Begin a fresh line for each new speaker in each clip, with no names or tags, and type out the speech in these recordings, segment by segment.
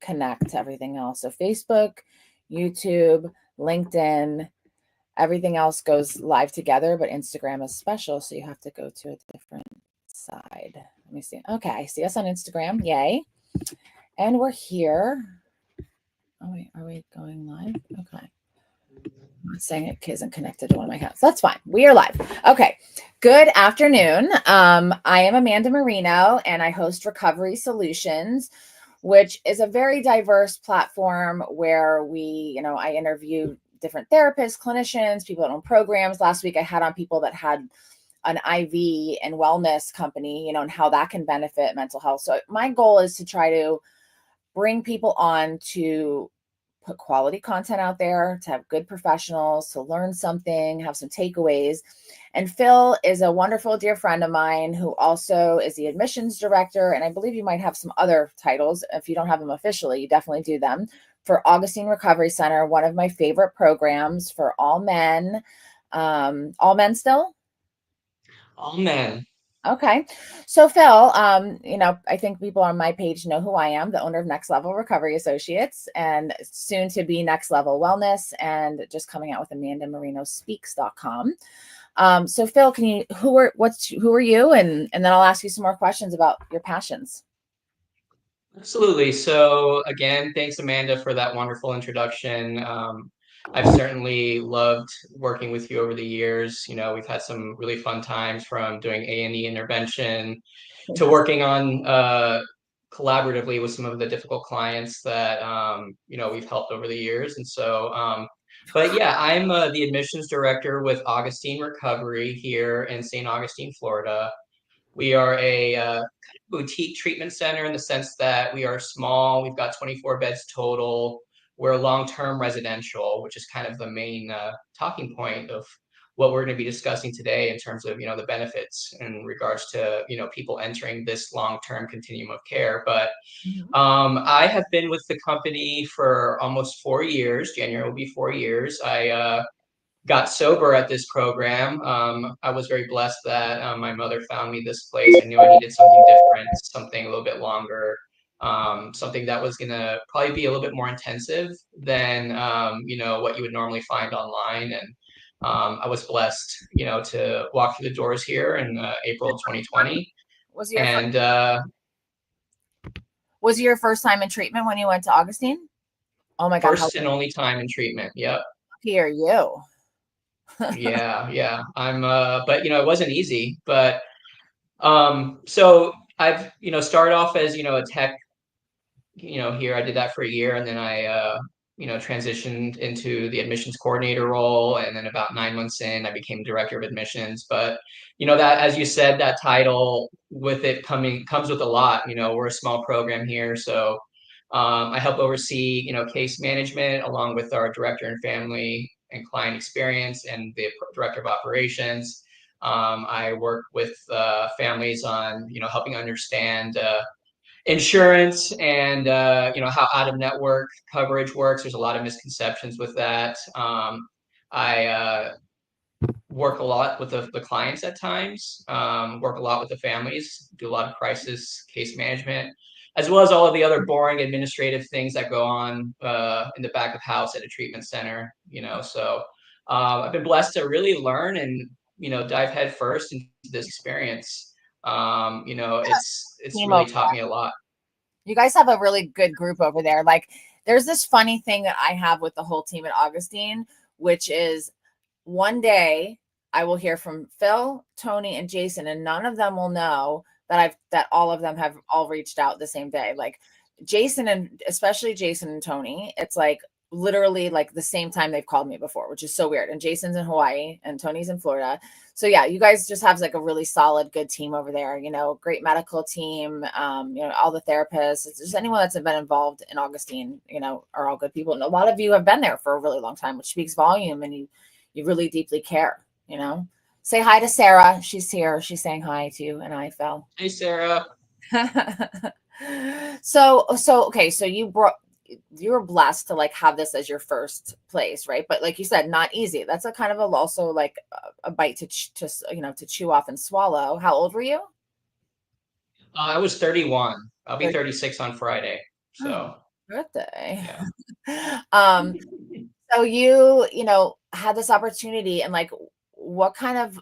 connect to everything else. So Facebook, YouTube, LinkedIn, everything else goes live together, but Instagram is special. So you have to go to a different side. Let me see. Okay. See us on Instagram. Yay. And we're here. Oh, wait. Are we going live? Okay. I'm not saying it isn't connected to one of my accounts. That's fine. We are live. Okay. Good afternoon. I am Amanda Marino, and I host Recovery Solutions, which is a very diverse platform where I interview different therapists, clinicians, people that own programs. Last week, I had on people that had an IV and wellness company, and how that can benefit mental health. So my goal is to try to bring people on to put quality content out there, to have good professionals, to learn something, have some takeaways. And Phil is a wonderful dear friend of mine who also is the admissions director. And I believe you might have some other titles. If you don't have them officially, you definitely do them for Augustine Recovery Center, one of my favorite programs for all men. All men still?
All men.
Okay. So Phil, I think people on my page know who I am, the owner of Next Level Recovery Associates and soon to be Next Level Wellness, and just coming out with AmandaMarinoSpeaks.com. So Phil, who are you? And then I'll ask you some more questions about your passions.
Absolutely. So again, thanks Amanda for that wonderful introduction. I've certainly loved working with you over the years. We've had some really fun times, from doing A&E intervention to working on collaboratively with some of the difficult clients that we've helped over the years. And so but yeah, I'm the admissions director with Augustine Recovery here in St. Augustine, Florida. We are a boutique treatment center in the sense that we are small. We've got 24 beds total. We're long-term residential, which is kind of the main talking point of what we're going to be discussing today in terms of the benefits in regards to people entering this long-term continuum of care. But I have been with the company for almost 4 years. January will be 4 years. I got sober at this program. I was very blessed that my mother found me this place. I knew I needed something different, something a little bit longer, something that was going to probably be a little bit more intensive than what you would normally find online. And I was blessed, to walk through the doors here in April of 2020.
Was your first time in treatment when you went to Augustine? Oh my God!
First and only time in treatment. Yep.
Here you.
Yeah. But it wasn't easy. But so I've started off as a tech here. I did that for a year, and then I transitioned into the admissions coordinator role, and then about 9 months in I became director of admissions. But that, as you said, that title with it comes with a lot. We're a small program here, so I help oversee case management along with our director and family and client experience and the director of operations. I work with families on helping understand insurance and how out of network coverage works. There's a lot of misconceptions with that. I work a lot with the clients at times, work a lot with the families, do a lot of crisis case management, as well as all of the other boring administrative things that go on in the back of house at a treatment center. So I've been blessed to really learn and dive headfirst into this experience. It's really taught me a lot.
You guys have a really good group over there. Like, there's this funny thing that I have with the whole team at Augustine, which is one day I will hear from Phil, Tony, and Jason, and none of them will know that all of them have all reached out the same day. Like Jason, and especially Jason and Tony, it's like literally like the same time they've called me before, which is so weird. And Jason's in Hawaii and Tony's in Florida. So yeah, you guys just have like a really solid, good team over there, great medical team, all the therapists, just anyone that's been involved in Augustine, are all good people. And a lot of you have been there for a really long time, which speaks volume, and you really deeply care, Say hi to Sarah. She's here. She's saying hi to you and I, Phil.
Hey, Sarah.
So okay. So you were blessed to like have this as your first place, right? But like you said, not easy. That's a kind of also like a bite to chew off and swallow. How old were you?
I was 31. I'll be 36 on Friday. So
birthday.
Yeah.
um So you know, had this opportunity and like what kind of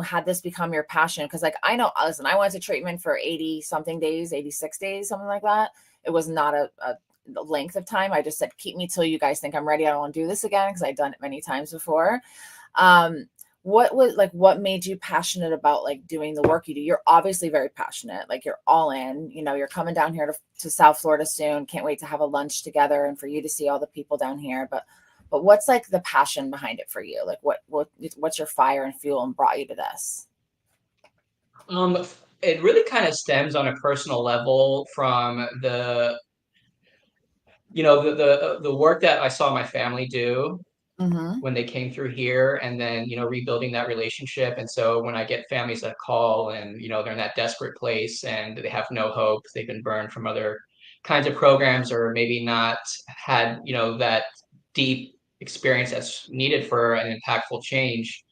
had this become your passion? Because like I know, listen, I went to treatment for 80 something days, 86 days, something like that. It was not a length of time. I just said, keep me till you guys think I'm ready. I don't want to do this again because I'd done it many times before. Um, what made you passionate about like doing the work you do? You're obviously very passionate, like you're all in, you know, you're coming down here to South Florida soon. Can't wait to have a lunch together and for you to see all the people down here. But what's like the passion behind it for you? Like what's your fire and fuel and brought you to this?
Um, it really kind of stems on a personal level from the work that I saw my family do
Mm-hmm.
when they came through here, and then rebuilding that relationship. And so when I get families that call and they're in that desperate place and they have no hope, they've been burned from other kinds of programs, or maybe not had that deep experience that's needed for an impactful change.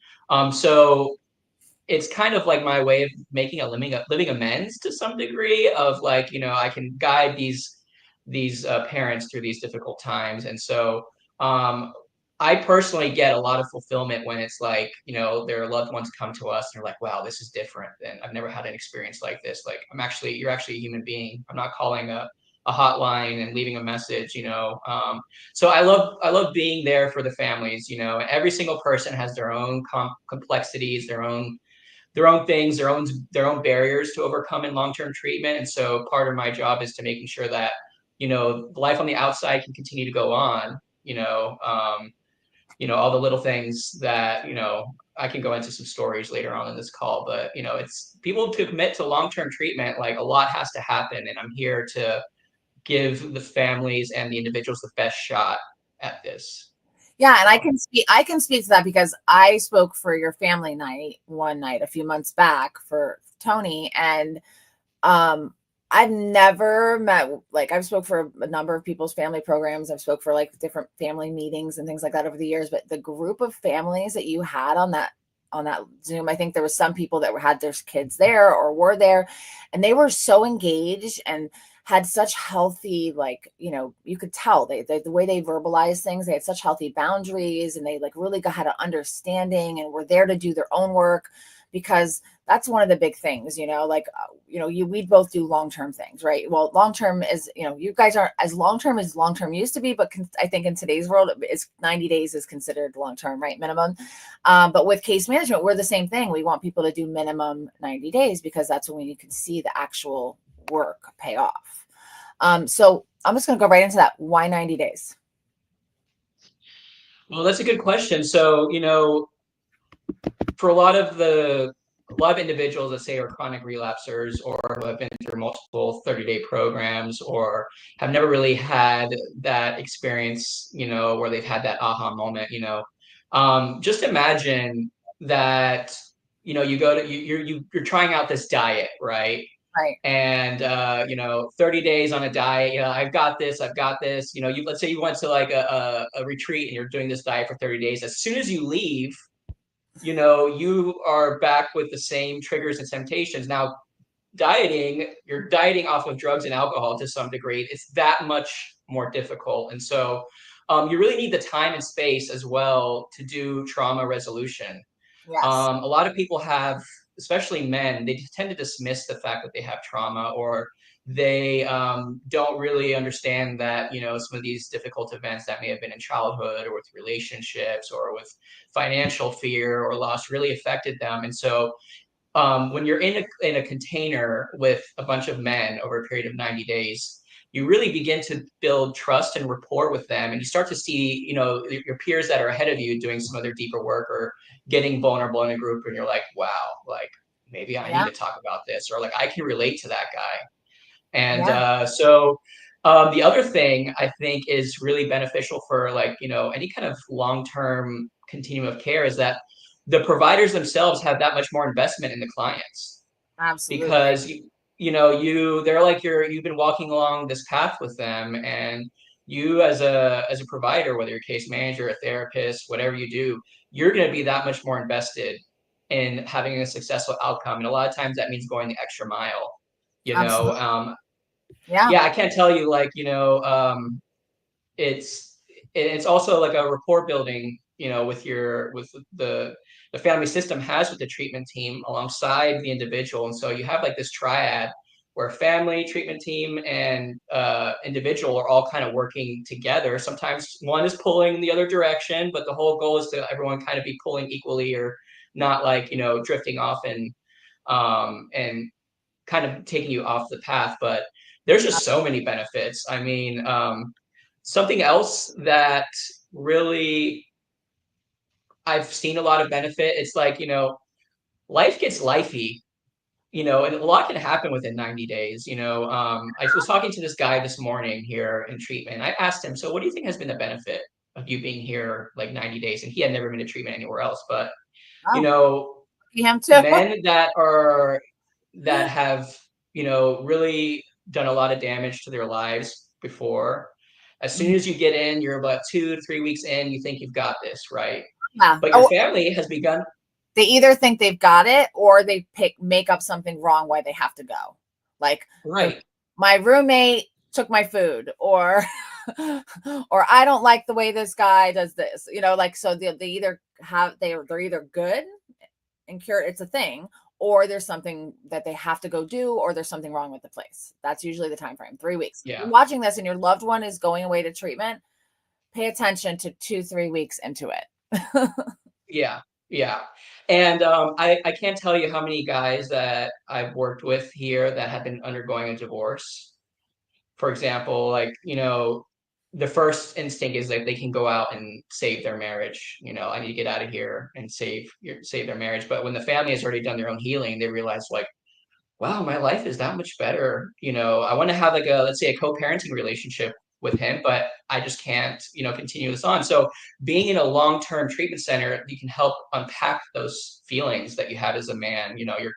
So it's kind of like my way of making a living amends to some degree of like, I can guide these parents through these difficult times. And so um I personally get a lot of fulfillment when it's like, their loved ones come to us and they're like, wow, this is different, and I've never had an experience like this. Like, you're actually a human being. I'm not calling a hotline and leaving a message. So I love being there for the families. Every single person has their own complexities, their own things, their own barriers to overcome in long-term treatment. And so part of my job is to making sure that life on the outside can continue to go on. All the little things that I can go into some stories later on in this call, but it's people to commit to long-term treatment. Like, a lot has to happen, and I'm here to give the families and the individuals the best shot at this.
Yeah, and
So.
I can speak to that because I spoke for your family night one night a few months back for Tony, and um I've never met, like, I've spoke for a number of people's family programs. I've spoke for like different family meetings and things like that over the years, but the group of families that you had on that Zoom, I think there was some people that had their kids there or were there, and they were so engaged and had such healthy, like, you could tell they the way they verbalized things, they had such healthy boundaries, and they like really had an understanding and were there to do their own work, because that's one of the big things, like, we both do long-term things, right? Well, long-term is, you guys aren't as long-term as long-term used to be, but I think in today's world, it's 90 days is considered long-term, right? Minimum. But with case management, we're the same thing. We want people to do minimum 90 days because that's when you can see the actual work pay off. So I'm just going to go right into that. Why 90 days?
Well, that's a good question. So, for a lot of individuals that say are chronic relapsers, or who have been through multiple 30-day programs, or have never really had that experience, where they've had that aha moment, just imagine that, you go to you're trying out this diet, right?
Right.
And 30 days on a diet, I've got this. Let's say you went to like a retreat and you're doing this diet for 30 days. As soon as you leave, you are back with the same triggers and temptations. Now, you're dieting off of drugs and alcohol to some degree. It's that much more difficult. And so you really need the time and space as well to do trauma resolution.
Yes.
A lot of people have, especially men, they tend to dismiss the fact that they have trauma, or they don't really understand that some of these difficult events that may have been in childhood, or with relationships, or with financial fear or loss, really affected them. And so when you're in a container with a bunch of men over a period of 90 days, you really begin to build trust and rapport with them, and you start to see your peers that are ahead of you doing some of their deeper work, or getting vulnerable in a group, and you're like, wow, like, maybe I need
Yeah.
to talk about this, or like, I can relate to that guy. And
Yeah.
the other thing I think is really beneficial for, like, any kind of long-term continuum of care, is that the providers themselves have that much more investment in the clients,
Absolutely.
because they're like, you've been walking along this path with them, and you, as a provider, whether you're a case manager, a therapist, whatever you do, you're going to be that much more invested in having a successful outcome. And a lot of times that means going the extra mile. you know
Absolutely.
um
Yeah.
Yeah, I can't tell you, like, it's it's also like a rapport building, with the family system has with the treatment team alongside the individual. And so you have like this triad where family, treatment team, and individual are all kind of working together. Sometimes one is pulling the other direction, but the whole goal is to everyone kind of be pulling equally, or not like, drifting off and kind of taking you off the path. But there's just so many benefits. I mean, something else that really I've seen a lot of benefit. It's like, life gets lifey, and a lot can happen within 90 days. I was talking to this guy this morning here in treatment. I asked him, so what do you think has been the benefit of you being here like 90 days? And he had never been to treatment anywhere else. But, you
Oh,
know,
him too.
men that have, really done a lot of damage to their lives before. As soon as you get in, you're about 2 to 3 weeks in, you think you've got this, right?
Yeah.
But your
Oh,
family has begun.
they either think they've got it or they make up something wrong why they have to go. Like
Right.
my roommate took my food, or or I don't like the way this guy does this. Like, so they either have they're either good and cured, it's a thing, or there's something that they have to go do, or there's something wrong with the place. That's usually the time frame, 3 weeks. If
Yeah.
you're watching this and your loved one is going away to treatment, pay attention to 2-3 weeks into it.
Yeah. Yeah. And I can't tell you how many guys that I've worked with here that have been undergoing a divorce. For example, like, the first instinct is like they can go out and save their marriage. I need to get out of here and save their marriage. But when the family has already done their own healing, they realize, like, wow, my life is that much better. I want to have like let's say a co-parenting relationship with him, but I just can't, continue this on. So being in a long-term treatment center, you can help unpack those feelings that you have as a man. You're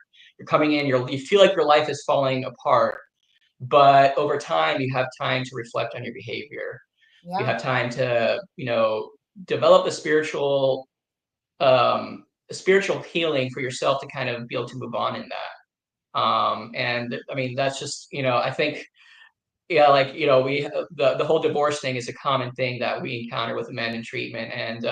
coming in, you feel like your life is falling apart, but over time you have time to reflect on your behavior. You
Yeah.
have time to, develop a spiritual healing for yourself to kind of be able to move on in that. And I mean, that's just, I think, yeah, like, the whole divorce thing is a common thing that we encounter with men in treatment. And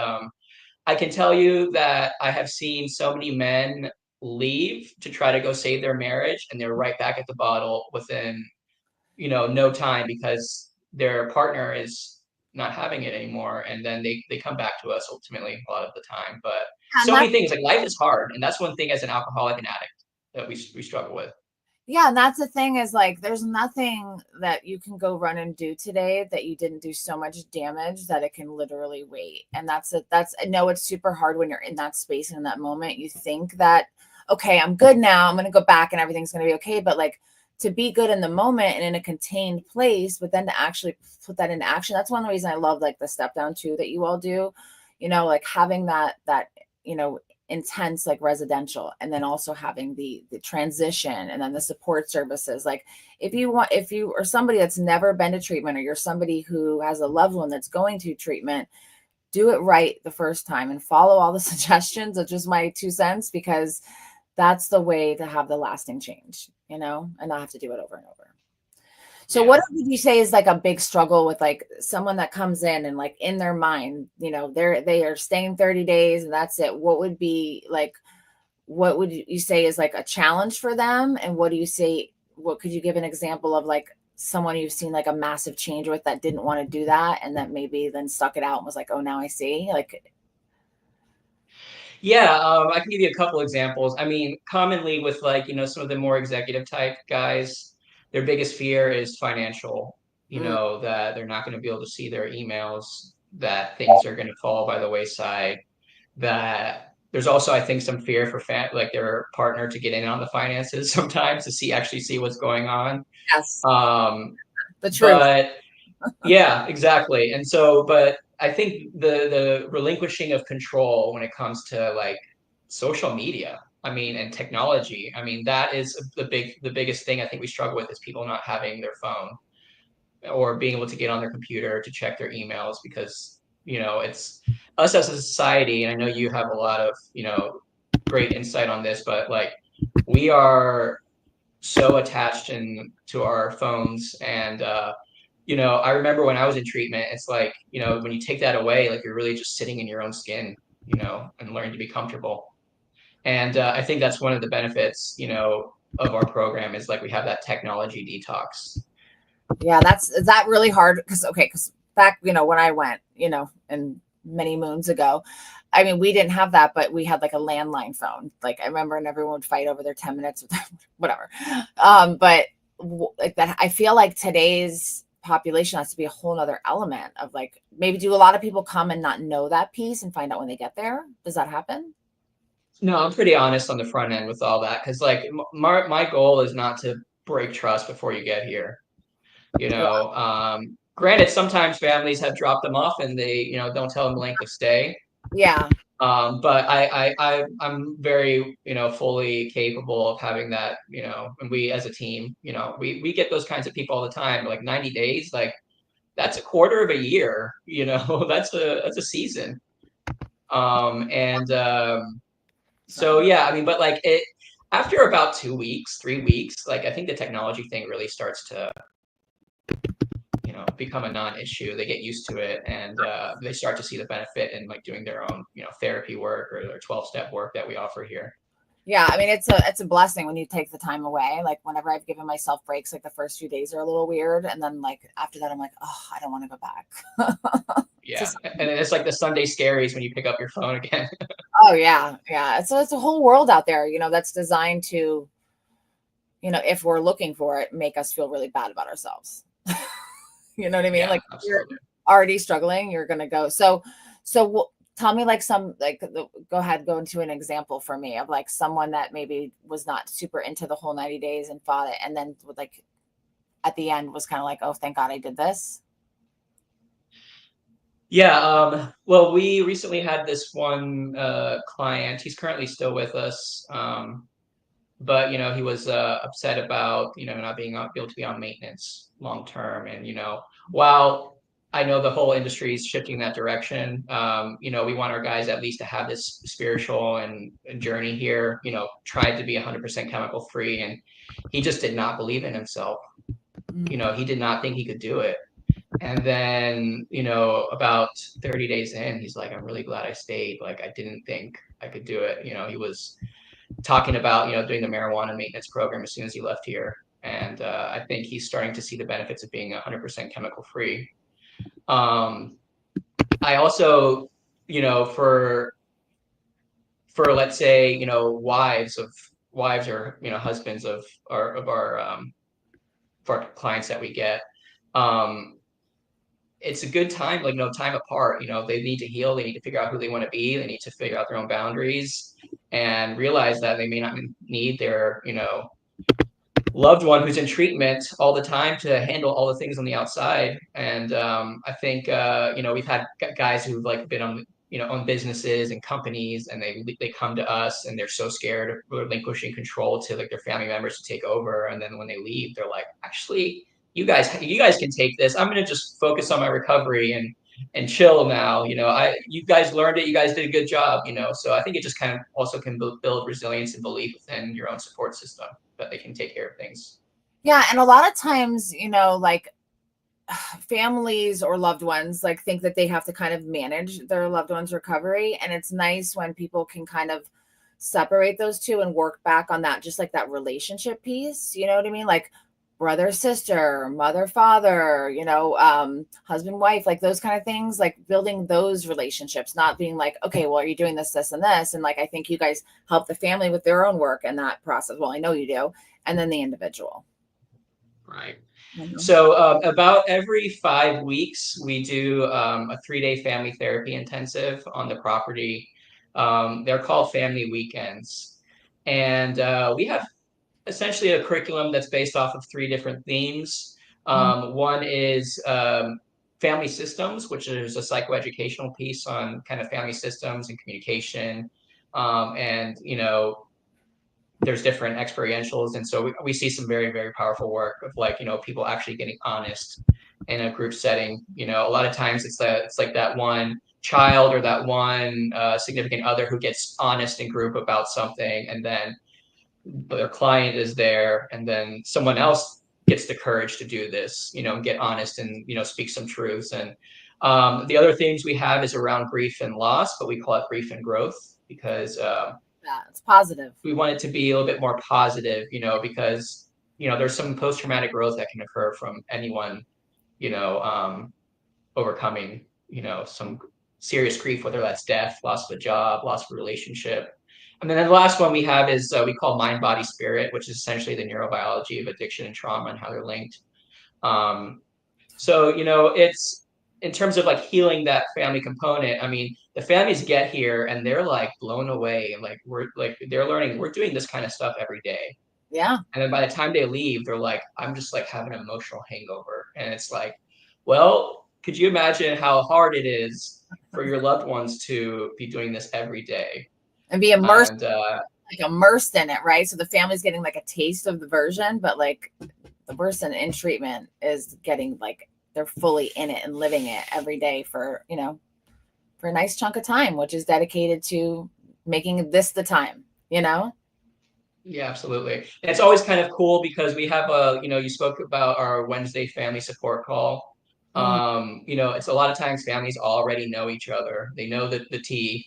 I can tell you that I have seen so many men leave to try to go save their marriage, and they're right back at the bottle within, no time, because their partner is not having it anymore. And then they come back to us ultimately a lot of the time. But
And
so
that's
many things, like, life is hard. And that's one thing as an alcoholic and addict that we struggle with.
Yeah, and that's the thing, is like there's nothing that you can go run and do today that you didn't do so much damage that it can literally wait. And that's I know it's super hard when you're in that space and in that moment. You think that, okay, I'm good now, I'm gonna go back and everything's gonna be okay. But like, to be good in the moment and in a contained place, but then to actually put that into action, that's one of the reasons I love like the step down too that you all do. Like having that you know intense like residential, and then also having the transition, and then the support services. Like, if you are somebody that's never been to treatment, or you're somebody who has a loved one that's going to treatment, do it right the first time and follow all the suggestions. Of just my 2 cents, because that's the way to have the lasting change, and not have to do it over and over. So
Yeah.
what would you say is like a big struggle with like someone that comes in and like in their mind, they are staying 30 days and that's it. What would you say is like a challenge for them? And what could you give an example of like someone you've seen like a massive change with that didn't want to do that, and that maybe then stuck it out and was like, oh, now I see. Like,
Yeah, I can give you a couple examples. I mean, commonly with, like, some of the more executive type guys, their biggest fear is financial,
mm,
that they're not going to be able to see their emails, that things are going to fall by the wayside, that there's also, I think, some fear for like their partner to get in on the finances sometimes, to actually see what's going on.
yes,
Um,
the truth.
but yeah, exactly. And so, but I think the relinquishing of control when it comes to like social media, I mean, and technology, I mean, that is the biggest thing I think we struggle with, is people not having their phone or being able to get on their computer to check their emails, because, it's us as a society, and I know you have a lot of, great insight on this, but like, we are so attached to our phones. And you know, I remember when I was in treatment, it's like, you know, when you take that away, like you're really just sitting in your own skin, you know, and learning to be comfortable. And I think that's one of the benefits, you know, of our program is like we have that technology detox.
Yeah, is that really hard? Because back, when I went, and many moons ago, I mean, we didn't have that, but we had like a landline phone. Like I remember, and everyone would fight over their 10 minutes with whatever. But like that, I feel like today's population has to be a whole nother element of like, maybe do a lot of people come and not know that piece and find out when they get there? Does that happen?
No, I'm pretty honest on the front end with all that because like my goal is not to break trust before you get here. You
Yeah.
know, granted, sometimes families have dropped them off and they, you know, don't tell them the length of stay.
Yeah.
But I'm very, you know, fully capable of having that, you know, and we as a team, you know, we get those kinds of people all the time, like 90 days, like that's a quarter of a year, you know, that's a season. And so yeah, I mean, but like it after about 2 weeks, 3 weeks, like I think the technology thing really starts to, you know, become a non-issue. They get used to it, and they start to see the benefit in like doing their own, you know, therapy work or their 12-step work that we offer here.
Yeah, I mean it's a blessing when you take the time away. Like whenever I've given myself breaks, like the first few days are a little weird, and then like after that, I'm like, oh, I don't want to go back.
Yeah,
Just
and it's like the Sunday scaries when you pick up your phone again.
oh yeah, yeah. So it's a whole world out there, that's designed to, if we're looking for it, make us feel really bad about ourselves. You know what I mean?
Yeah,
Like if you're
absolutely.
already struggling, you're gonna go. So tell me like go ahead, go into an example for me of like someone that maybe was not super into the whole 90 days and fought it, and then like at the end was kind of like, oh, thank God I did this.
Yeah, well, we recently had this one client. He's currently still with us, but you know, he was upset about, you know, not being able to be on maintenance long term. And you know, while I know the whole industry is shifting that direction, you know, we want our guys at least to have this spiritual and journey here. You know, tried to be 100% chemical free, and he just did not believe in himself. You know, he did not think he could do it. And then, you know, about 30 days in, he's like, I'm really glad I stayed. Like, I didn't think I could do it. You know, he was talking about, you know, doing the marijuana maintenance program as soon as he left here. And I think he's starting to see the benefits of being 100% chemical free. Um, I also, you know, for let's say, you know, wives or, you know, husbands of our clients that we get, um, it's a good time, like, you know, time apart. You know, they need to heal, they need to figure out who they want to be, they need to figure out their own boundaries and realize that they may not need their, you know, loved one who's in treatment all the time to handle all the things on the outside. And I think you know, we've had guys who've like been on, you know, own businesses and companies, and they come to us and they're so scared of relinquishing control to like their family members to take over. And then when they leave, they're like, actually, you guys can take this. I'm gonna just focus on my recovery and chill now. You know, you guys learned it. You guys did a good job. You know, so I think it just kind of also can build resilience and belief within your own support system that they can take care of things.
Yeah, and a lot of times, like families or loved ones like think that they have to kind of manage their loved one's recovery, and it's nice when people can kind of separate those two and work back on that, just like that relationship piece, you know what I mean? Like brother sister, mother father, husband wife, like those kind of things, like building those relationships, not being like, okay, well, are you doing this and this, and like I think you guys help the family with their own work and that process. Well, I know you do. And then the individual.
Right.
Mhm.
So about every 5 weeks, we do a 3-day family therapy intensive on the property. They're called family weekends. And we have essentially a curriculum that's based off of 3 different themes. One is family systems, which is a psychoeducational piece on kind of family systems and communication. And, you know, there's different experientials. And so we see some very, very powerful work of like, you know, people actually getting honest in a group setting. You know, a lot of times it's like that one child or that one significant other who gets honest in group about something, and then their client is there, and then someone else gets the courage to do this, get honest and, speak some truths. And the other things we have is around grief and loss, but we call it grief and growth because
Yeah, it's positive.
we want it to be a little bit more positive, because, there's some post-traumatic growth that can occur from anyone, overcoming, some serious grief, whether that's death, loss of a job, loss of a relationship. And then the last one we have is we call mind, body, spirit, which is essentially the neurobiology of addiction and trauma and how they're linked. So, it's in terms of like healing that family component. I mean, the families get here and they're like blown away. And they're learning, we're doing this kind of stuff every day.
Yeah.
And then by the time they leave, they're like, I'm just like having an emotional hangover. And it's like, well, could you imagine how hard it is for your loved ones to be doing this every day?
And be immersed,
And
like immersed in it, right? So the family's getting like a taste of the version, but like the person in treatment is getting like they're fully in it and living it every day for for a nice chunk of time, which is dedicated to making this the time.
yeah, absolutely. And it's always kind of cool because we have you spoke about our Wednesday family support call.
Mm.
It's a lot of times families already know each other. They know the tea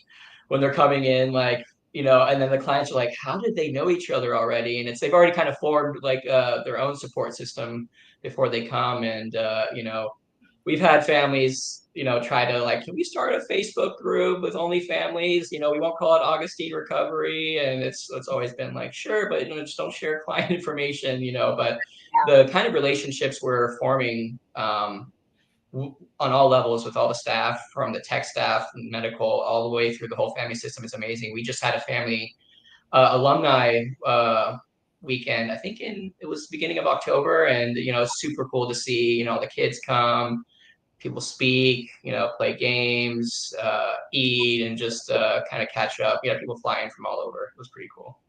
when they're coming in, like, and then the clients are like, how did they know each other already? And they've already kind of formed like their own support system before they come. And we've had families, try to like, can we start a Facebook group with only families? We won't call it Augustine Recovery. And it's always been like, sure, but just don't share client information, but
Yeah.
the kind of relationships we're forming on all levels with all the staff, from the tech staff, medical, all the way through the whole family system is amazing. We just had a family alumni weekend, I think it was beginning of October, and it's super cool to see the kids come, people speak, play games, eat, and just kind of catch up. People flying from all over. It was pretty cool.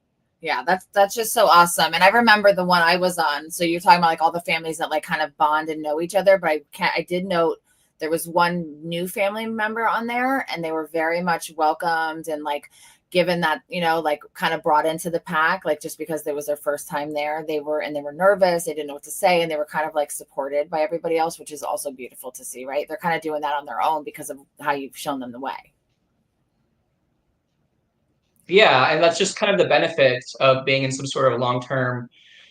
Yeah, that's just so awesome. And I remember the one I was on. So you're talking about like all the families that like kind of bond and know each other. But I did note there was one new family member on there, and they were very much welcomed and like given that, like kind of brought into the pack, like just because it was their first time there, they were nervous, they didn't know what to say, and they were kind of like supported by everybody else, which is also beautiful to see, right? They're kind of doing that on their own because of how you've shown them the way.
Yeah, and that's just kind of the benefit of being in some sort of long-term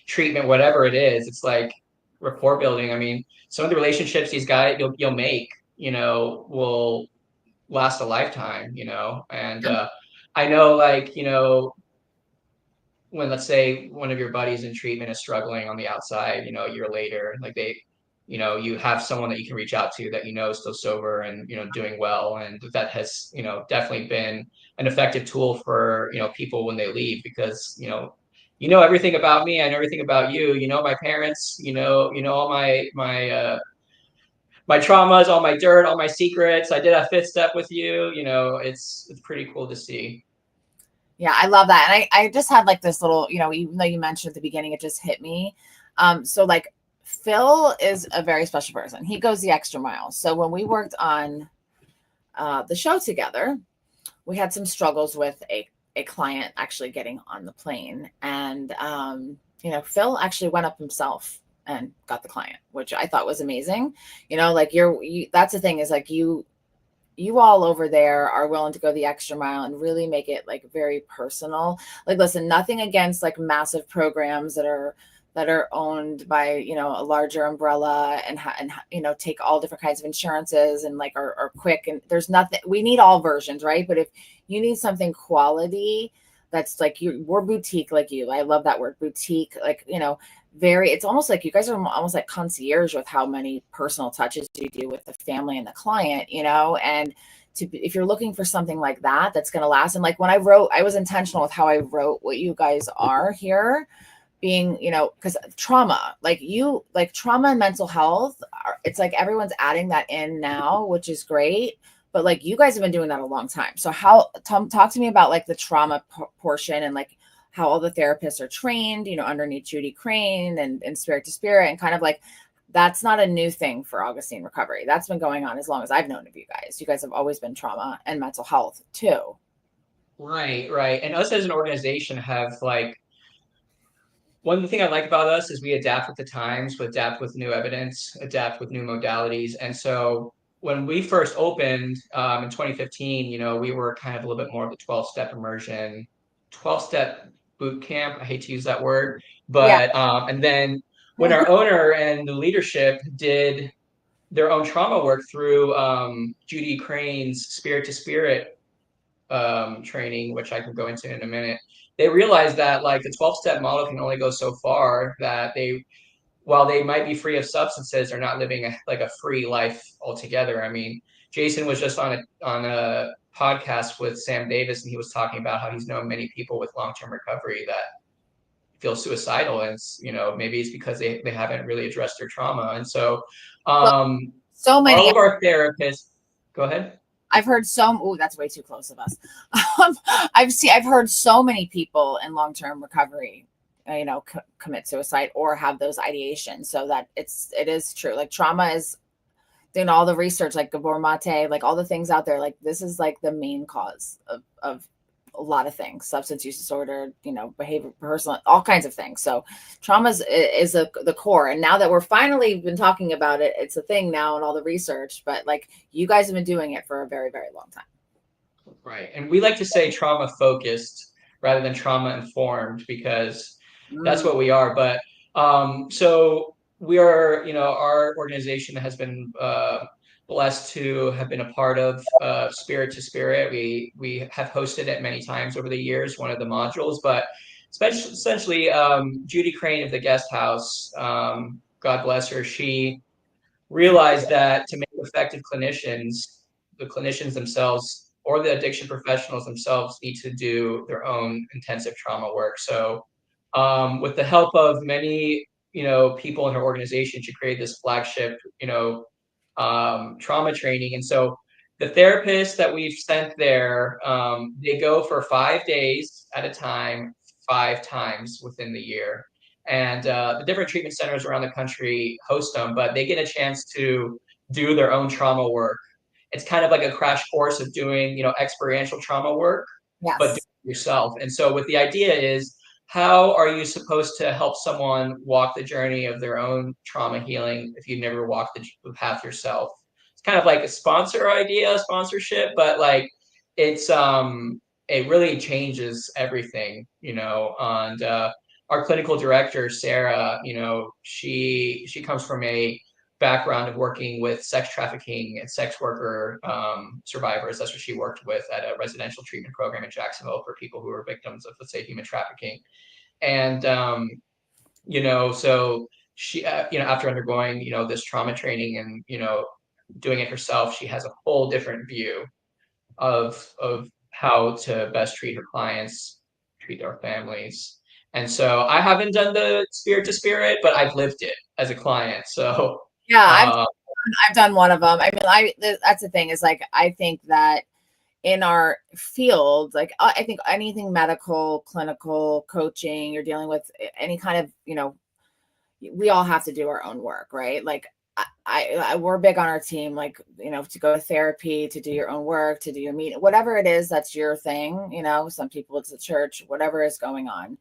treatment, whatever it is. It's like rapport building. I mean, some of the relationships these guys you'll make, will last a lifetime, and I know, like, when, let's say, one of your buddies in treatment is struggling on the outside, a year later, like you have someone that you can reach out to that is still sober and doing well, and that has definitely been an effective tool for people when they leave, because everything about me, I know everything about you, my parents, all my traumas, all my dirt, all my secrets. I did a fifth step with you. It's pretty cool to see.
Yeah, I love that. And I just had like this little, even though you mentioned at the beginning, it just hit me. So like Phil is a very special person. He goes the extra mile. So when we worked on the show together, we had some struggles with a client actually getting on the plane. And, Phil actually went up himself and got the client, which I thought was amazing. Like that's the thing, is like you all over there are willing to go the extra mile and really make it like very personal. Like, listen, nothing against like massive programs that are owned by, a larger umbrella and take all different kinds of insurances and like are quick, and there's nothing, we need all versions, right? But if you need something quality, that's like we're boutique, like you. I love that word, boutique. Like, it's almost like you guys are almost like concierge with how many personal touches you do with the family and the client, and if you're looking for something like that, that's going to last. And like when I wrote, I was intentional with how I wrote what you guys are here, being, because trauma, like trauma and mental health, it's like everyone's adding that in now, which is great. But like you guys have been doing that a long time. So talk to me about like the trauma portion, and like how all the therapists are trained, underneath Judy Crane and Spirit to Spirit, and kind of like, that's not a new thing for Augustine Recovery. That's been going on as long as I've known of you guys. You guys have always been trauma and mental health too.
Right. And us as an organization have like one thing I like about us is we adapt with the times, we adapt with new evidence, adapt with new modalities. And so when we first opened in 2015, we were kind of a little bit more of the 12-step immersion, 12-step boot camp. I hate to use that word,
Yeah.
but and then when our owner and the leadership did their own trauma work through Judy Crane's Spirit to Spirit training, which I can go into in a minute, they realized that like the 12-step model can only go so far, that while they might be free of substances, are not living like a free life altogether. I mean, Jason was just on a podcast with Sam Davis, and he was talking about how he's known many people with long-term recovery that feel suicidal, and maybe it's because they haven't really addressed their trauma. And so
Well, so
all
many.
of our therapists, go ahead.
I've heard some. Oh, that's way too close of us. I've heard so many people in long term recovery, commit suicide or have those ideations. So that it is true. Like trauma is doing all the research, like Gabor Mate, like all the things out there. Like this is like the main cause of a lot of things, substance use disorder, behavior, personal, all kinds of things. So trauma is the core. And now that we're finally been talking about it, it's a thing now and all the research, but like you guys have been doing it for a very, very long time.
Right. And we like to say trauma focused rather than trauma informed, because that's what we are. But so we are, our organization has been blessed to have been a part of Spirit to Spirit. We have hosted it many times over the years, one of the modules, but essentially Judy Crane of the Guest House, God bless her, she realized that to make effective clinicians, the clinicians themselves or the addiction professionals themselves need to do their own intensive trauma work. So with the help of many, people in her organization, she created this flagship, trauma training. And so the therapists that we've sent there, they go for 5 days at a time, 5 times within the year. And the different treatment centers around the country host them, but they get a chance to do their own trauma work. It's kind of like a crash course of doing, experiential trauma work, but do
Yes.
it yourself. And so what the idea is, how are you supposed to help someone walk the journey of their own trauma healing if you never walked the path yourself? It's kind of like a sponsorship, but like it's it really changes everything, and our clinical director, Sarah, she comes from a background of working with sex trafficking and sex worker survivors. That's what she worked with at a residential treatment program in Jacksonville for people who were victims of, let's say, human trafficking. And so she, after undergoing, this trauma training and, doing it herself, she has a whole different view of how to best treat her clients, treat our families. And so I haven't done the Spirit to Spirit, but I've lived it as a client. So
Yeah, I've done one of them. I mean, that's the thing is like I think that in our field, like I think anything medical, clinical, coaching, you're dealing with any kind of, we all have to do our own work, right? Like we're big on our team, like, to go to therapy, to do your own work, to do your meeting, whatever it is, that's your thing. Some people it's the church, whatever is going on.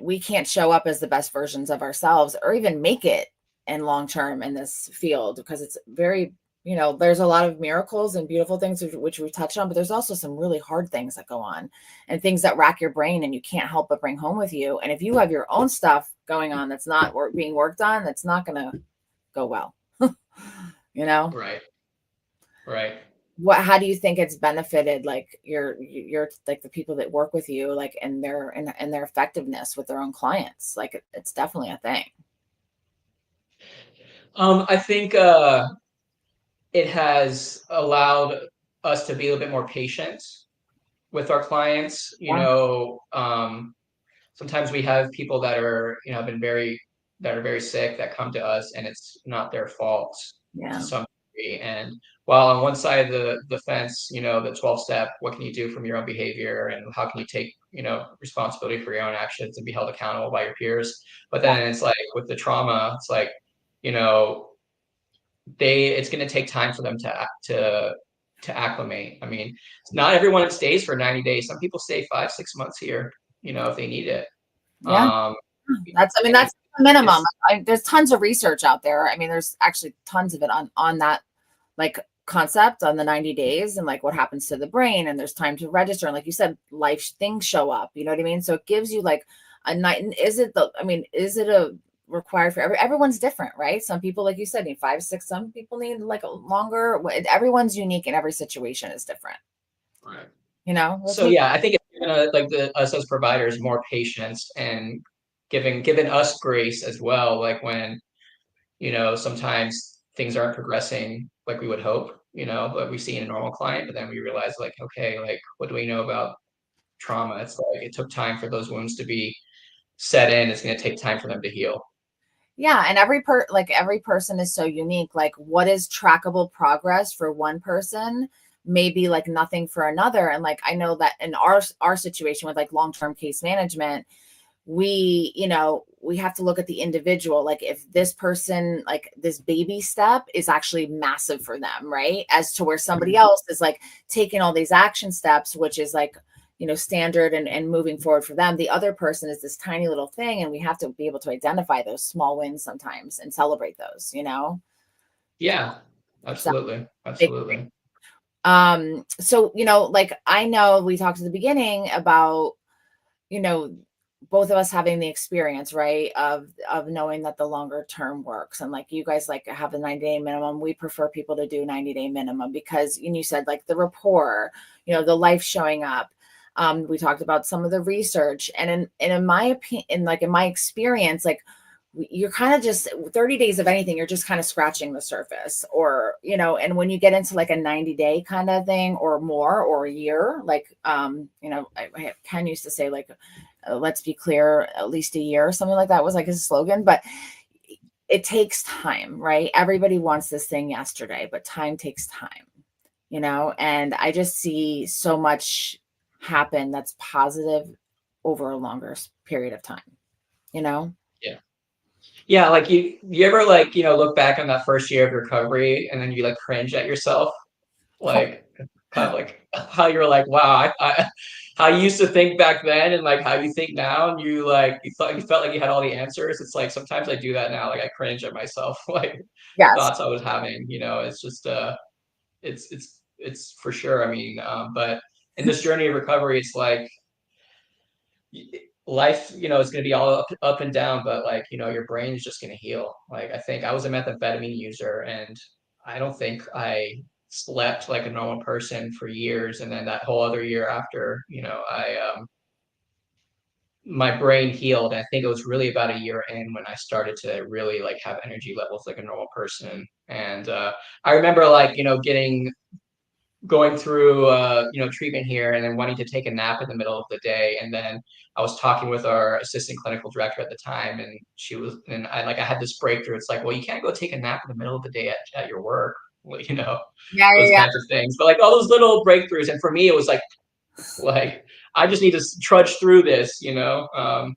We can't show up as the best versions of ourselves or even make it in long term in this field because it's very, there's a lot of miracles and beautiful things which we've touched on, but there's also some really hard things that go on and things that rack your brain and you can't help but bring home with you. And if you have your own stuff going on that's not being worked on, that's not going to go well.
Right.
How do you think it's benefited like your like the people that work with you, like in their effectiveness with their own clients? Like it's definitely a thing.
I think it has allowed us to be a little bit more patient with our clients. Sometimes we have people that are, that are very sick that come to us and it's not their fault to some degree. And while on one side of the fence, the 12-step, what can you do from your own behavior and how can you take, responsibility for your own actions and be held accountable by your peers? But then it's like with the trauma, it's like, it's going to take time for them to acclimate. I mean, not everyone stays for 90 days. Some people stay 5-6 months here. if they need it.
Yeah.
Um,
That's, I mean,
and
that's the minimum.
it's
There's tons of research out there. I mean, there's actually tons of it on that like concept on the 90 days and like what happens to the brain. And there's time to register. And like you said, life things show up, you know what I mean? So it gives you like a night. Is it a required for everyone's different, right? Some people, like you said, need 5, 6, some people need like a longer, everyone's unique and every situation is different,
right.
you know? Let's
So
make,
yeah, I think it's gonna like us as providers more patience and giving us grace as well. Like when sometimes things aren't progressing like we would hope, but we see in a normal client, but then we realize like, okay, like what do we know about trauma? It's like it took time for those wounds to be set in. It's going to take time for them to heal.
yeah, and every person is so unique. Like what is trackable progress for one person may be like nothing for another. And like I know that in our situation with like long-term case management, we have to look at the individual. Like if this person, like this baby step is actually massive for them, right? As to where somebody else is like taking all these action steps, which is like, standard and moving forward for them. The other person is this tiny little thing. And we have to be able to identify those small wins sometimes and celebrate those.
Yeah,
So
absolutely.
big.
Absolutely.
So, like I know we talked at the beginning about, you know, both of us having the experience, right, of knowing that the longer term works. And like you guys like have a 90-day minimum. We prefer people to do 90-day minimum because you said like the rapport, the life showing up. We talked about some of the research, and in my opinion, like in my experience, like you're kind of just 30 days of anything, you're just kind of scratching the surface, or and when you get into like a 90-day kind of thing or more, or a year, like Ken used to say like let's be clear, at least a year or something like that was like his slogan. But it takes time, right? Everybody wants this thing yesterday, but time takes time, and I just see so much happen that's positive over a longer period of time, you know
Yeah. Yeah, like you ever like, look back on that first year of recovery and then you like cringe at yourself, like kind of like how you're like, wow, how you used to think back then and like how you think now, and you felt like you had all the answers. It's like sometimes I do that now, like I cringe at myself, like the
Yes.
thoughts I was having. It's just it's for sure. I mean, but in this journey of recovery, it's like life, is going to be all up and down, but like, your brain is just going to heal. Like, I think I was a methamphetamine user and I don't think I slept like a normal person for years. And then that whole other year after, my brain healed. I think it was really about a year in when I started to really like have energy levels like a normal person. And I remember like, going through treatment here and then wanting to take a nap in the middle of the day, and then I was talking with our assistant clinical director at the time, and I had this breakthrough. It's like, well, you can't go take a nap in the middle of the day at your work, well,
Yeah, yeah,
those
yeah.
kinds of things, but like all those little breakthroughs. And for me it was like I just need to trudge through this.
Yeah.
I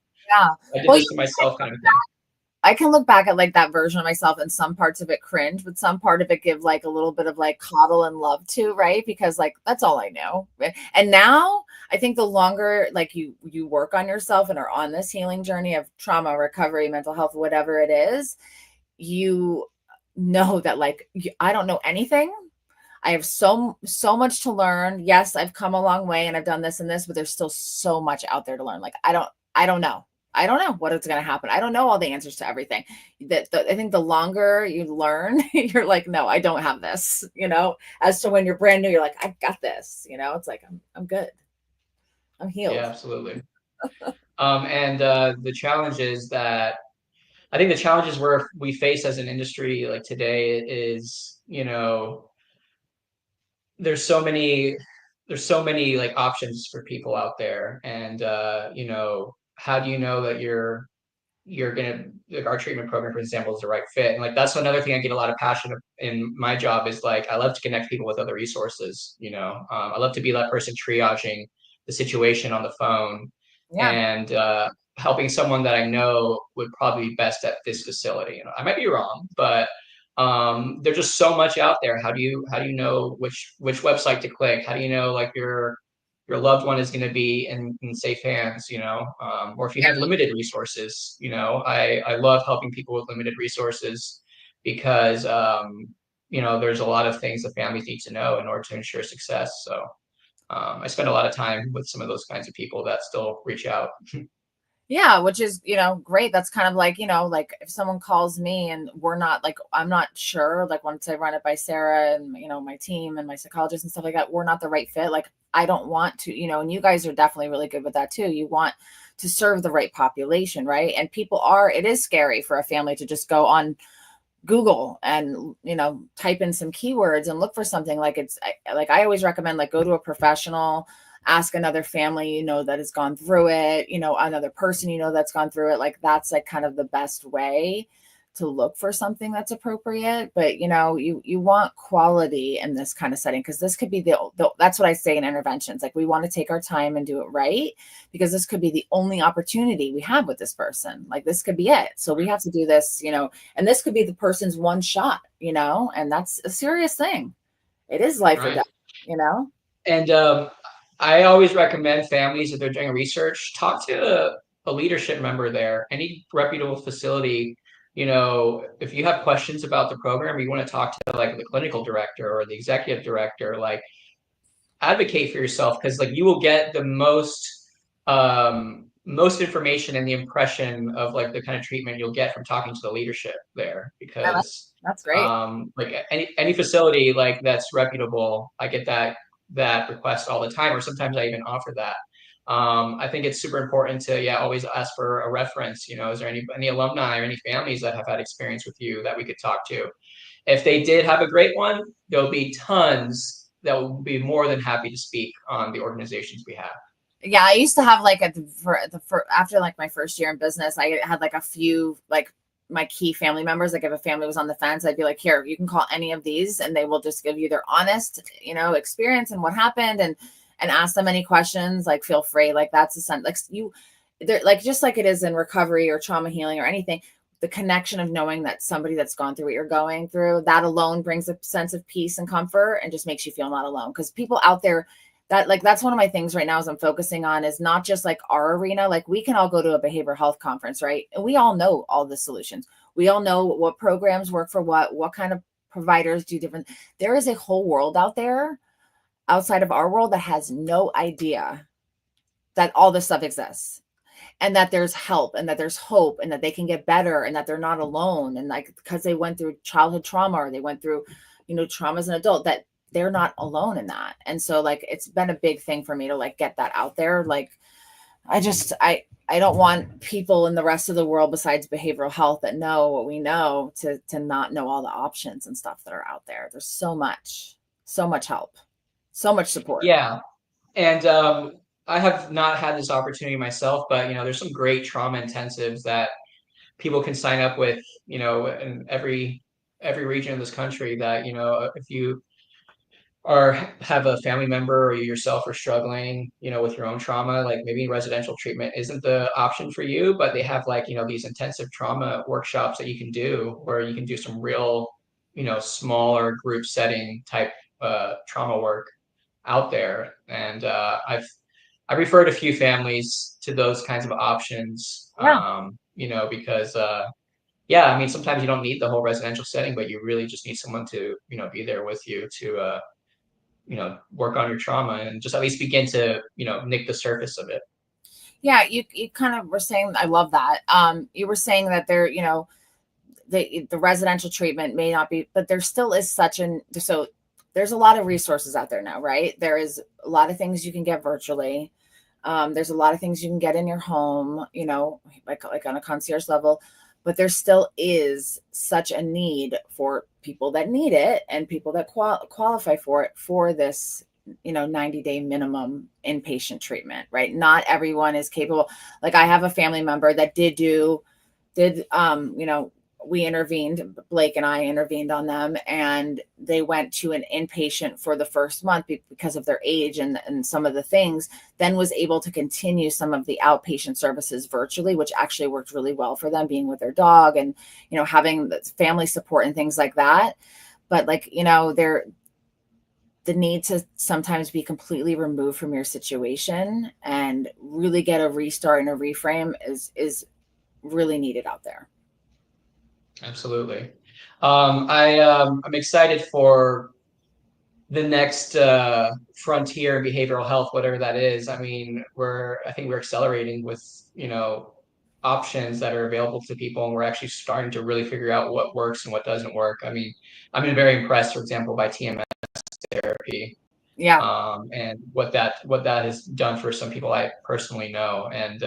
did
Well,
this to myself, kind of thing.
I can look back at like that version of myself, and some parts of it cringe, but some part of it give like a little bit of like coddle and love too, right? Because like that's all I know. And now I think the longer like you work on yourself and are on this healing journey of trauma, recovery, mental health, whatever it is, you know that like I don't know anything. I have so much to learn. Yes, I've come a long way and I've done this and this, but there's still so much out there to learn. Like I don't know. I don't know what is going to happen. I don't know all the answers to everything. I think the longer you learn, you're like, no, I don't have this. As to when you're brand new, you're like, I got this. It's like I'm good. I'm
Yeah,
healed.
absolutely. And the challenge is that I think the challenges we face as an industry like today is, there's so many like options for people out there, and how do you know that you're gonna, like, our treatment program, for example, is the right fit? And like that's another thing I get a lot of passion in my job is like I love to connect people with other resources. I love to be that person triaging the situation on the phone,
Yeah.
and helping someone that I know would probably be best at this facility. I might be wrong, but there's just so much out there. How do you know which website to click? How do you know like your your loved one is going to be in safe hands, or if you have limited resources, I love helping people with limited resources because, there's a lot of things that families need to know in order to ensure success. So I spend a lot of time with some of those kinds of people that still reach out.
Yeah, which is, great. That's kind of like, like if someone calls me and we're not like, I'm not sure, like once I run it by Sarah and, my team and my psychologist and stuff like that, we're not the right fit. Like, I don't want to, and you guys are definitely really good with that too. You want to serve the right population, right? And it is scary for a family to just go on Google and, type in some keywords and look for something. Like I always recommend, like, go to a professional, ask another family, that has gone through it, another person, that's gone through it. Like, that's like kind of the best way to look for something that's appropriate. But, you want quality in this kind of setting, because this could be that's what I say in interventions. Like, we want to take our time and do it right, because this could be the only opportunity we have with this person. Like, this could be it. So we have to do this, and this could be the person's one shot, and that's a serious thing. It is life or
Right.
death,
And I always recommend families, if they're doing research, talk to a leadership member there, any reputable facility. If you have questions about the program, you want to talk to like the clinical director or the executive director, like, advocate for yourself, because like you will get the most information and the impression of like the kind of treatment you'll get from talking to the leadership there,
Yeah,
because
that's great.
like any facility like that's reputable, I get that request all the time, or sometimes I even offer that. I think it's super important to always ask for a reference. Is there any alumni or any families that have had experience with you that we could talk to? If they did have a great one, there'll be tons that will be more than happy to speak on the organizations we have.
Yeah, I used to have like after like my first year in business, I had like a few like my key family members. Like, if a family was on the fence, I'd be like, here, you can call any of these, and they will just give you their honest, experience and what happened, and ask them any questions. Like, feel free. Like, that's the sense. Like, they're like, just like it is in recovery or trauma healing or anything. The connection of knowing that somebody that's gone through what you're going through, that alone brings a sense of peace and comfort, and just makes you feel not alone. Because people out there, that's one of my things right now is I'm focusing on, is not just like our arena. Like, we can all go to a behavioral health conference, right? And we all know all the solutions. We all know what programs work for what kind of providers do different. There is a whole world out there outside of our world that has no idea that all this stuff exists, and that there's help, and that there's hope, and that they can get better, and that they're not alone. And like, because they went through childhood trauma, or they went through, trauma as an adult, that they're not alone in that. And so, like, it's been a big thing for me to like get that out there. Like, I don't want people in the rest of the world besides behavioral health that know what we know to not know all the options and stuff that are out there. There's so much help, so much support.
Yeah. And I have not had this opportunity myself, but there's some great trauma intensives that people can sign up with, in every region of this country, that, if you or have a family member or you yourself are struggling, with your own trauma, like maybe residential treatment isn't the option for you, but they have like, these intensive trauma workshops that you can do, where you can do some real, smaller group setting type trauma work out there. And I referred a few families to those kinds of options,
Yeah.
because I mean, sometimes you don't need the whole residential setting, but you really just need someone to, be there with you to work on your trauma and just at least begin to, nick the surface of it.
Yeah, you kind of were saying, I love that. You were saying that there, the residential treatment may not be, but there still is so there's a lot of resources out there now, right? There is a lot of things you can get virtually. There's a lot of things you can get in your home, like on a concierge level, but there still is such a need for people that need it, and people that qualify for it, for this 90-day minimum inpatient treatment, right? Not everyone is capable. Like, I have a family member that we intervened, Blake and I intervened on them, and they went to an inpatient for the first month because of their age and some of the things, then was able to continue some of the outpatient services virtually, which actually worked really well for them, being with their dog and, having the family support and things like that. But like, the need to sometimes be completely removed from your situation and really get a restart and a reframe is really needed out there.
Absolutely. I'm excited for the next frontier in behavioral health, whatever that is. I mean, I think we're accelerating with, options that are available to people, and we're actually starting to really figure out what works and what doesn't work. I mean, I've been very impressed, for example, by TMS therapy,
Yeah.
and what that has done for some people I personally know. And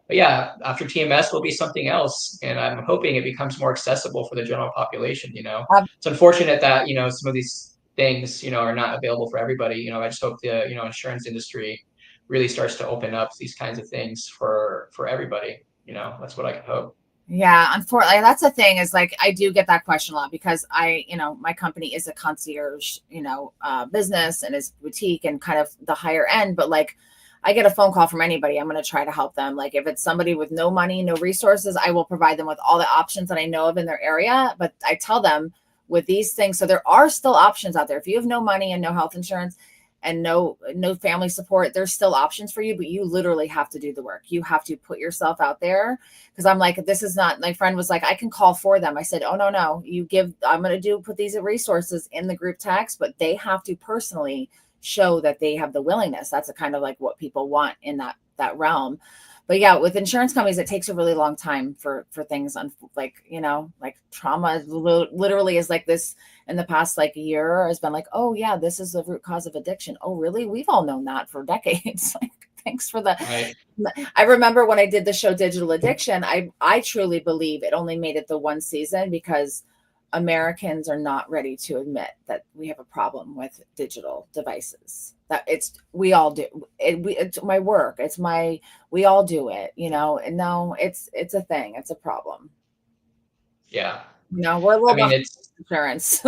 but yeah, after TMS will be something else, and I'm hoping it becomes more accessible for the general population. It's unfortunate that some of these things are not available for everybody. I just hope the insurance industry really starts to open up these kinds of things for everybody. That's what I can hope.
Yeah, unfortunately, that's the thing is like I do get that question a lot because my company is a concierge, business and is boutique and kind of the higher end, but like I get a phone call from anybody, I'm going to try to help them. Like if it's somebody with no money, no resources, I will provide them with all the options that I know of in their area. But I tell them with these things, so there are still options out there. If you have no money and no health insurance and no family support, there's still options for you, but you literally have to do the work. You have to put yourself out there. Because I'm like, this is not, my friend was like, I can call for them. I said, oh, no, I'm going to put these resources in the group text, but they have to personally show that they have the willingness. That's a kind of like what people want in that realm. But yeah, with insurance companies, it takes a really long time for things like trauma literally is like this in the past like year has been like, oh yeah, this is the root cause of addiction. Oh really? We've all known that for decades. Like, thanks for that.
Right.
I remember when I did the show Digital Addiction, I truly believe it only made it the one season because Americans are not ready to admit that we have a problem with digital devices. That we all do it. It's my work. We all do it, and no, it's a thing. It's a problem.
Yeah.
We're a little
I mean,
behind insurance.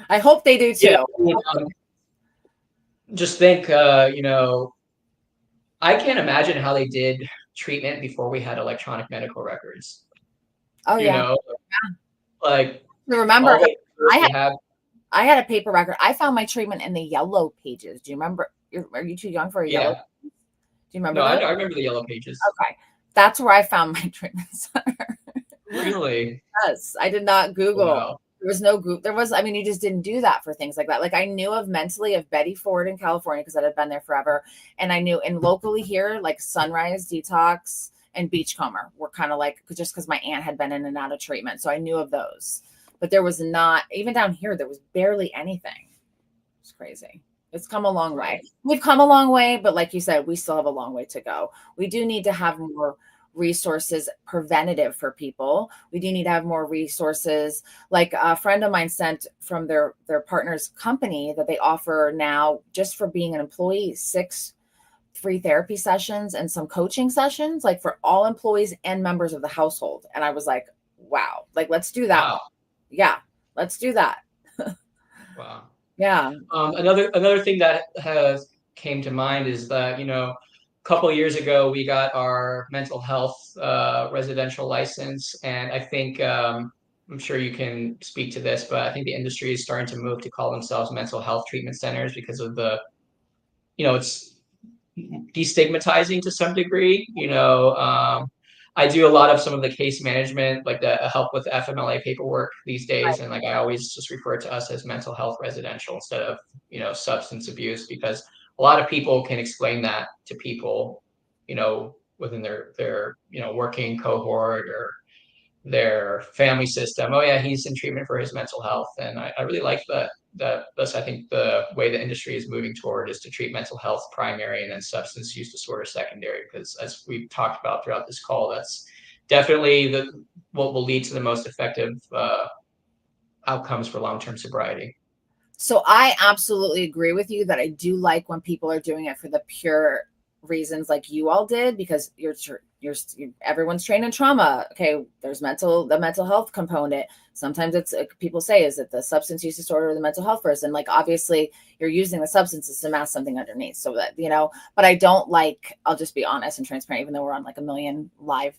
I hope they do too.
Yeah, just think, I can't imagine how they did treatment before we had electronic medical records.
Oh yeah.
Like
remember,
I
had a paper record. I found my treatment in the yellow pages. Do you remember? Are you too young for a yellow? Do you remember?
No, I remember the yellow pages.
Okay, that's where I found my treatment center.
Really?
Yes, I did not Google.
Wow.
There was no group. You just didn't do that for things like that. Like I knew of Betty Ford in California because I had been there forever. And I knew locally here, like Sunrise Detox and Beachcomber were kind of like, just because my aunt had been in and out of treatment. So I knew of those, but there was not, even down here, there was barely anything. It's crazy. It's come a long way. We've come a long way, but like you said, we still have a long way to go. We do need to have more resources preventative for people. We do need to have more resources. Like a friend of mine sent from their partner's company that they offer now just for being an employee, 6 free therapy sessions and some coaching sessions, like for all employees and members of the household. And I was like, wow, like let's do that.
Wow.
Yeah, let's do that.
Wow.
Yeah.
Another thing that has came to mind is that, a couple of years ago, we got our mental health residential license. And I think, I'm sure you can speak to this, but I think the industry is starting to move to call themselves mental health treatment centers because of it's destigmatizing to some degree. I do a lot of some of the case management, like the help with FMLA paperwork these days. And like, I always just refer to us as mental health residential instead of, substance abuse, because a lot of people can explain that to people, within their, working cohort or their family system. Oh yeah, he's in treatment for his mental health. And I really like that's, I think, the way the industry is moving toward is to treat mental health primary and then substance use disorder secondary, because as we've talked about throughout this call, that's definitely what will lead to the most effective outcomes for long-term sobriety.
So I absolutely agree with you that I do like when people are doing it for the pure reasons like you all did, because everyone's trained in trauma. Okay, there's the mental health component. Sometimes it's people say, is it the substance use disorder or the mental health first? And like, obviously you're using the substances to mask something underneath. So that, but I don't like, I'll just be honest and transparent, even though we're on like 1 million live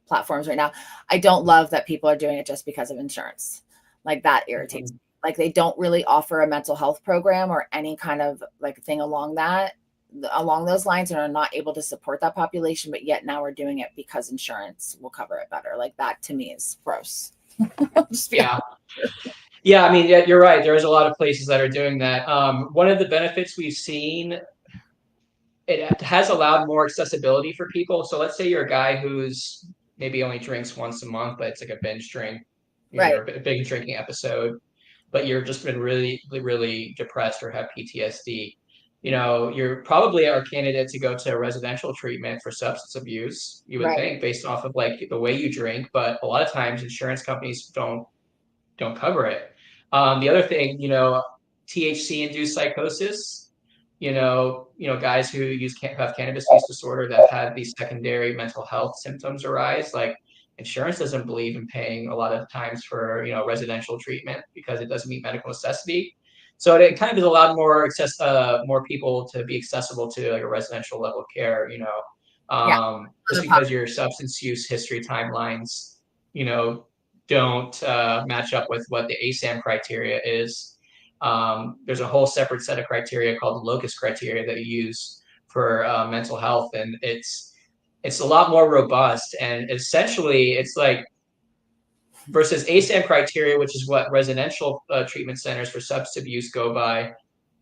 platforms right now, I don't love that people are doing it just because of insurance. Like that irritates me. like they don't really offer a mental health program or any kind of like thing along those lines, and are not able to support that population, but yet now we're doing it because insurance will cover it better. Like that to me is gross.
Yeah. Yeah, I mean, yeah, you're right. There's a lot of places that are doing that. One of the benefits we've seen, it has allowed more accessibility for people. So let's say you're a guy who's maybe only drinks once a month, but it's like a binge drink,
Right.
you're a big drinking episode, but you're just been really, really depressed or have PTSD. You're probably our candidate to go to a residential treatment for substance abuse, you would
Right.
think, based off of like the way you drink. But a lot of times insurance companies don't cover it. The other thing, THC-induced psychosis, guys who have cannabis use disorder that have these secondary mental health symptoms arise, like insurance doesn't believe in paying a lot of times for, residential treatment because it doesn't meet medical necessity. So it kind of is allowed more people to be accessible to like a residential level of care,
Yeah.
just because your substance use history timelines, you know, don't match up with what the ASAM criteria is. There's a whole separate set of criteria called the locus criteria that you use for mental health, and it's a lot more robust. And essentially, it's like versus ASAM criteria, which is what residential treatment centers for substance abuse go by.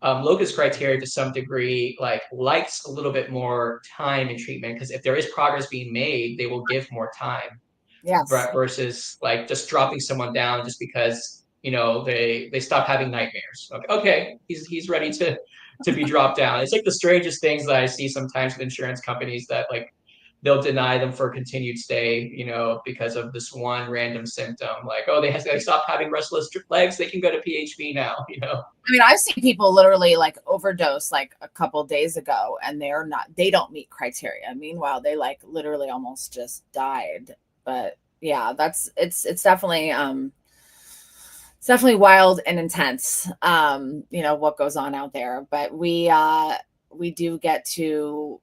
Locus criteria, to some degree, likes a little bit more time in treatment, because if there is progress being made, they will give more time
Yes.
versus like just dropping someone down just because they stop having nightmares. Okay, he's ready to be dropped down. It's like the strangest things that I see sometimes with insurance companies, that like they'll deny them for continued stay, because of this one random symptom. Like, oh, they stopped having restless legs, they can go to PHP now.
I mean, I've seen people literally like overdose like a couple days ago, and they don't meet criteria. Meanwhile, they like literally almost just died. But yeah, it's definitely wild and intense, what goes on out there. But we do get to,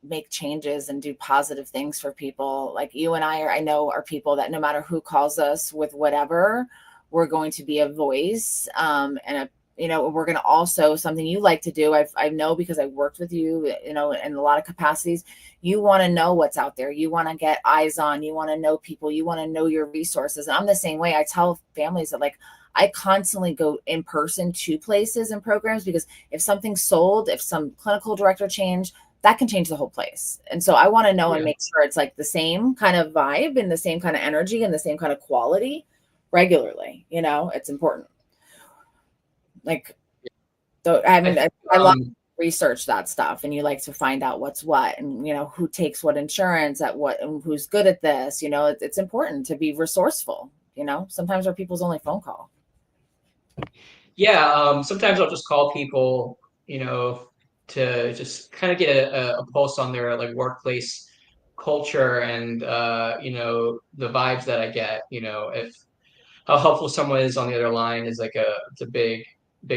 make changes and do positive things for people. Like you and I know are people that no matter who calls us with whatever, we're going to be a voice, and we're going to also, something you like to do, I know because I've worked with you, in a lot of capacities. You want to know what's out there. You want to get eyes on, you want to know people, you want to know your resources. And I'm the same way. I tell families that like, I constantly go in person to places and programs, because if something's sold, if some clinical director change, that can change the whole place. And so I want to know and make sure it's like the same kind of vibe and the same kind of energy and the same kind of quality regularly. It's important. Like, so I love research that stuff, and you like to find out what's what, and who takes what insurance at what, and who's good at this. It's important to be resourceful. Sometimes our people's only phone call.
Yeah, sometimes I'll just call people, to just kind of get a pulse on their like workplace culture, and the vibes that I get. If how helpful someone is on the other line is like it's a big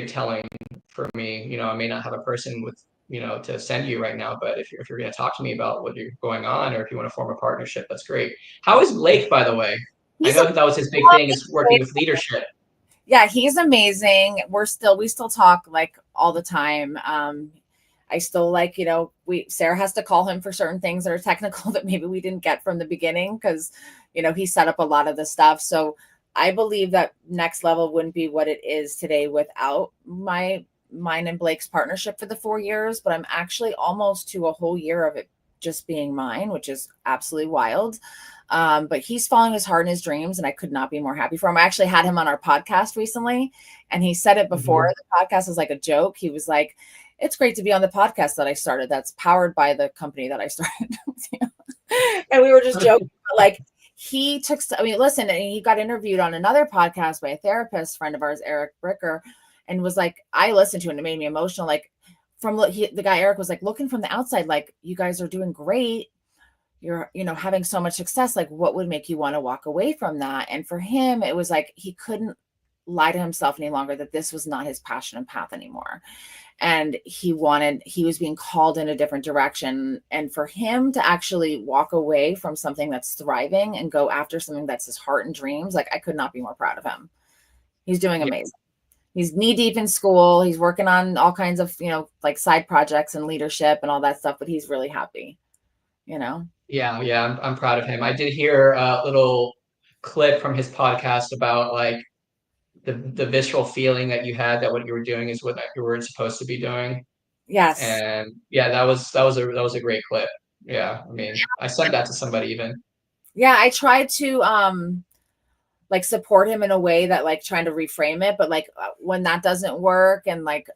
telling for me. I may not have a person with to send you right now, but if you're going to talk to me about what you're going on, or if you want to form a partnership, that's great. How is Blake, by the way? I know that was his big thing, is working with leadership.
Yeah, he's amazing. We still talk like all the time. I still like, Sarah has to call him for certain things that are technical that maybe we didn't get from the beginning, because, he set up a lot of the stuff. So I believe that Next Level wouldn't be what it is today without mine and Blake's partnership for the 4 years, but I'm actually almost to a whole year of it just being mine, which is absolutely wild. But he's following his heart and his dreams, and I could not be more happy for him. I actually had him on our podcast recently, and he said it before the podcast was like a joke. He was like, "It's great to be on the podcast that I started, that's powered by the company that I started." And we were just joking, but like he took, listen, and he got interviewed on another podcast by a therapist friend of ours, Eric Bricker, and was like, I listened to it and it made me emotional. Like the guy Eric was like, looking from the outside, like, you guys are doing great, you're having so much success, like what would make you want to walk away from that? And for him, it was like he couldn't lie to himself any longer that this was not his passion and path anymore, and he was being called in a different direction. And for him to actually walk away from something that's thriving and go after something that's his heart and dreams, like I could not be more proud of him. He's doing
Yeah.
amazing. He's knee deep in school. He's working on all kinds of, like side projects and leadership and all that stuff, but he's really happy,
Yeah, I'm proud of him. I did hear a little clip from his podcast about like the visceral feeling that you had that what you were doing is what you weren't supposed to be doing.
Yes.
And yeah, that was a great clip. Yeah, I mean, I sent that to somebody even.
Yeah, I tried to like support him in a way that like trying to reframe it, but like when that doesn't work and like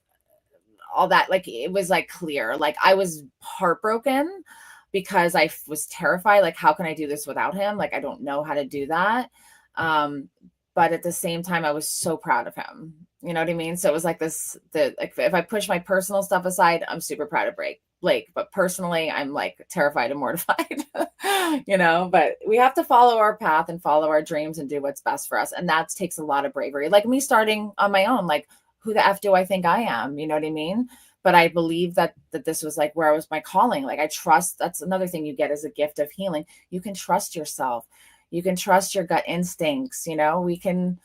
all that, like it was like clear. Like I was heartbroken because I was terrified. Like, how can I do this without him? Like, I don't know how to do that. Um, but at the same time, I was so proud of him. You know what I mean? So it was like this, like if I push my personal stuff aside, I'm super proud of Blake, but personally, I'm like terrified and mortified, but we have to follow our path and follow our dreams and do what's best for us. And that takes a lot of bravery. Like me starting on my own, like who the F do I think I am? You know what I mean? But I believe that this was like where I was my calling. Like I trust, that's another thing you get as a gift of healing. You can trust yourself. You can trust your gut instincts. We can,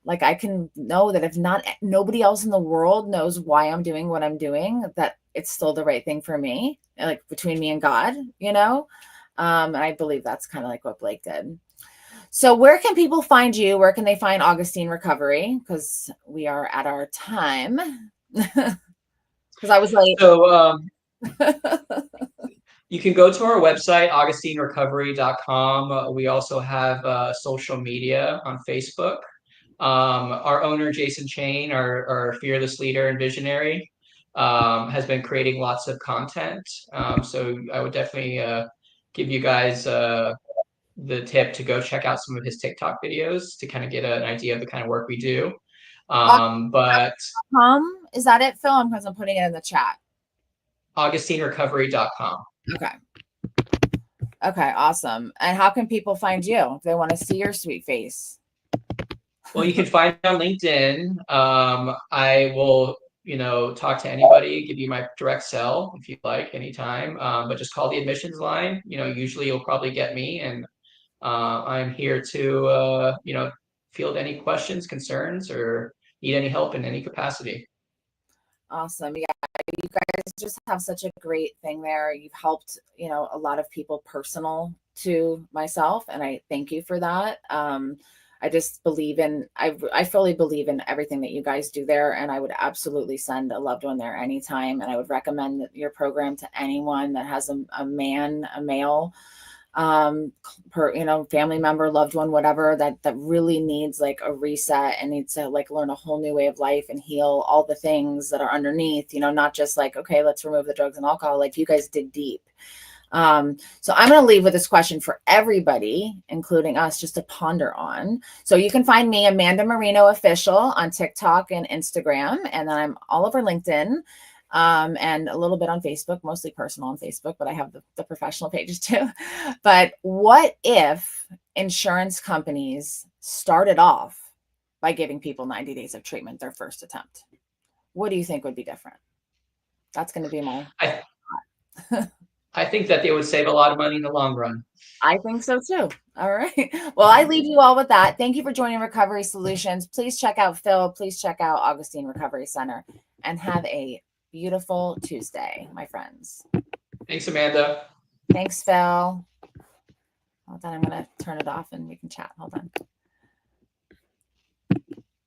like, I can know that if not nobody else in the world knows why I'm doing what I'm doing, that it's still the right thing for me, like between me and God, and I believe that's kind of like what Blake did. So where can people find you? Where can they find Augustine Recovery? Because we are at our time. Because I was late.
So you can go to our website, augustinerecovery.com. We also have social media on Facebook. Our owner, Jason Chain, our fearless leader and visionary, has been creating lots of content. So I would definitely give you guys the tip to go check out some of his TikTok videos to kind of get an idea of the kind of work we do. But
Is that it, Phil? Because I'm putting it in the chat.
AugustineRecovery.com.
Okay. Okay, awesome. And how can people find you if they want to see your sweet face?
Well, you can find me on LinkedIn. I will, talk to anybody, give you my direct cell if you'd like anytime. But just call the admissions line. Usually you'll probably get me, and I'm here to, field any questions, concerns, or need any help in any capacity.
Awesome. Yeah, you guys just have such a great thing there. You've helped, a lot of people personal to myself, and I thank you for that. I just believe I fully believe in everything that you guys do there, and I would absolutely send a loved one there anytime. And I would recommend your program to anyone that has a male, family member, loved one, whatever, that really needs like a reset and needs to like learn a whole new way of life and heal all the things that are underneath, not just like, okay, let's remove the drugs and alcohol. Like you guys dig deep. So I'm going to leave with this question for everybody, including us, just to ponder on. So you can find me, Amanda Marino Official, on TikTok and Instagram, and then I'm all over LinkedIn, and a little bit on Facebook, mostly personal on Facebook, but I have the professional pages too. But what if insurance companies started off by giving people 90 days of treatment, their first attempt? What do you think would be different? That's going to be my...
I think that they would save a lot of money in the long run.
I think so too. All right. Well, I leave you all with that. Thank you for joining Recovery Solutions. Please check out Phil. Please check out Augustine Recovery Center, and have a beautiful Tuesday, my friends.
Thanks, Amanda.
Thanks, Phil. Hold on. I'm going to turn it off and we can chat. Hold on.